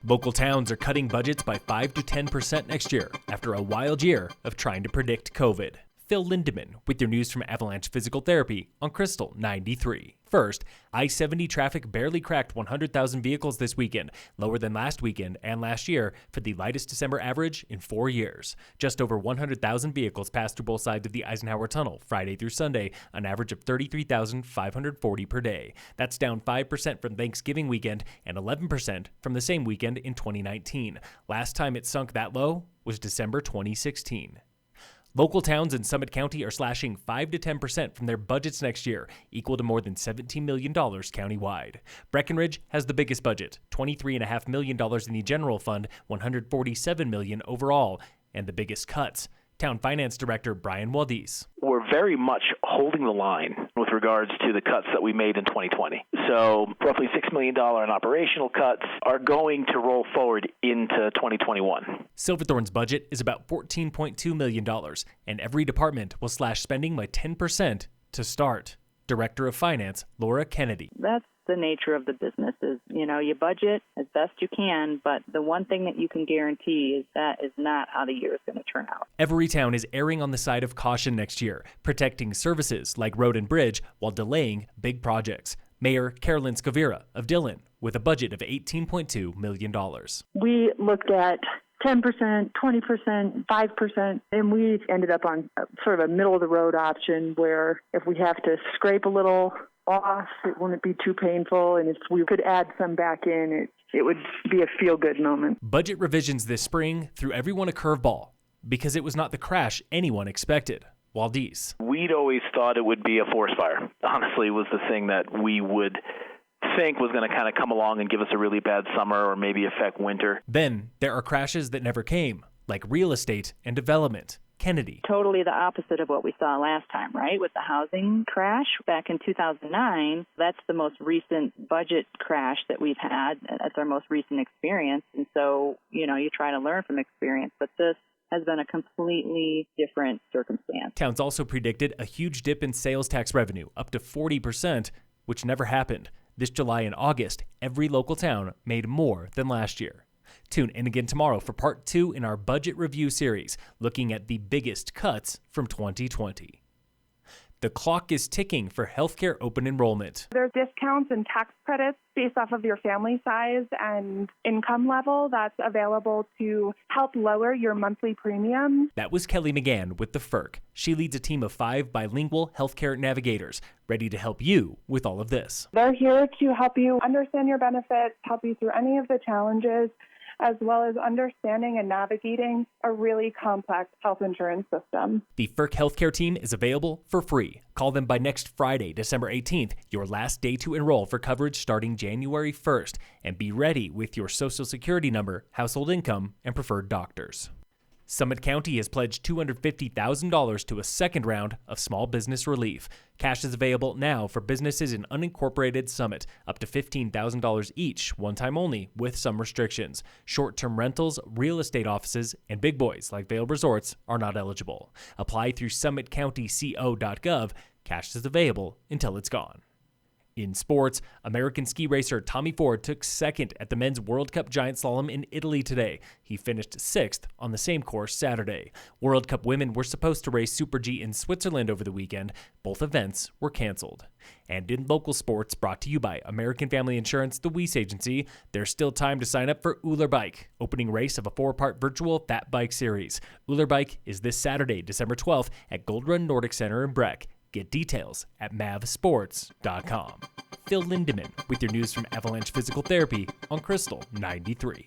Local towns are cutting budgets by 5 to 10% next year after a wild year of trying to predict COVID. Phil Lindeman with your news from Avalanche Physical Therapy on Krystal 93. First, I-70 traffic barely cracked 100,000 vehicles this weekend, lower than last weekend and last year for the lightest December average in 4 years. Just over 100,000 vehicles passed through both sides of the Eisenhower Tunnel Friday through Sunday, an average of 33,540 per day. That's down 5% from Thanksgiving weekend and 11% from the same weekend in 2019. Last time it sunk that low was December 2016. Local towns in Summit County are slashing 5 to 10% from their budgets next year, equal to more than $17 million countywide. Breckenridge has the biggest budget, $23.5 million in the general fund, $147 million overall, and the biggest cuts. Town Finance Director Brian Waldis. We're very much holding the line with regards to the cuts that we made in 2020. So roughly $6 million in operational cuts are going to roll forward into 2021. Silverthorne's budget is about $14.2 million, and every department will slash spending by 10% to start. Director of Finance Laura Kennedy. That's the nature of the business is, you budget as best you can, but the one thing that you can guarantee is that is not how the year is going to turn out. Every town is erring on the side of caution next year, protecting services like road and bridge while delaying big projects. Mayor Carolyn Scavira of Dillon with a budget of $18.2 million. We looked at 10%, 20%, 5%, and we ended up on sort of a middle-of-the-road option where if we have to scrape a little off, it wouldn't be too painful, and if we could add some back in, it would be a feel-good moment. Budget revisions this spring threw everyone a curveball because it was not the crash anyone expected. Waldis. We'd always thought it would be a forest fire. Honestly, was the thing that we would think was going to kind of come along and give us a really bad summer or maybe affect winter. Then there are crashes that never came, like real estate and development. Kennedy. Totally the opposite of what we saw last time, right? With the housing crash back in 2009, that's the most recent budget crash that we've had. That's our most recent experience. And so, you try to learn from experience, but this has been a completely different circumstance. Towns also predicted a huge dip in sales tax revenue, up to 40%, which never happened. This July and August, every local town made more than last year. Tune in again tomorrow for part 2 in our budget review series, looking at the biggest cuts from 2020. The clock is ticking for healthcare open enrollment. There's discounts and tax credits based off of your family size and income level that's available to help lower your monthly premium. That was Kelly McGann with the FIRC. She leads a team of 5 bilingual healthcare navigators, ready to help you with all of this. They're here to help you understand your benefits, help you through any of the challenges, as well as understanding and navigating a really complex health insurance system. The FIRC healthcare team is available for free. Call them by next Friday, December 18th, your last day to enroll for coverage starting January 1st, and be ready with your Social Security number, household income, and preferred doctors. Summit County has pledged $250,000 to a second round of small business relief. Cash is available now for businesses in unincorporated Summit, up to $15,000 each, one time only, with some restrictions. Short-term rentals, real estate offices, and big boys like Vail Resorts are not eligible. Apply through summitcountyco.gov. Cash is available until it's gone. In sports, American ski racer Tommy Ford took second at the Men's World Cup Giant Slalom in Italy today. He finished 6th on the same course Saturday. World Cup women were supposed to race Super G in Switzerland over the weekend. Both events were canceled. And in local sports, brought to you by American Family Insurance, the Weiss Agency, there's still time to sign up for Uller Bike, opening race of a 4-part virtual fat bike series. Uller Bike is this Saturday, December 12th at Gold Run Nordic Center in Breck. Get details at mavsports.com. Phil Lindeman with your news from Avalanche Physical Therapy on Krystal 93.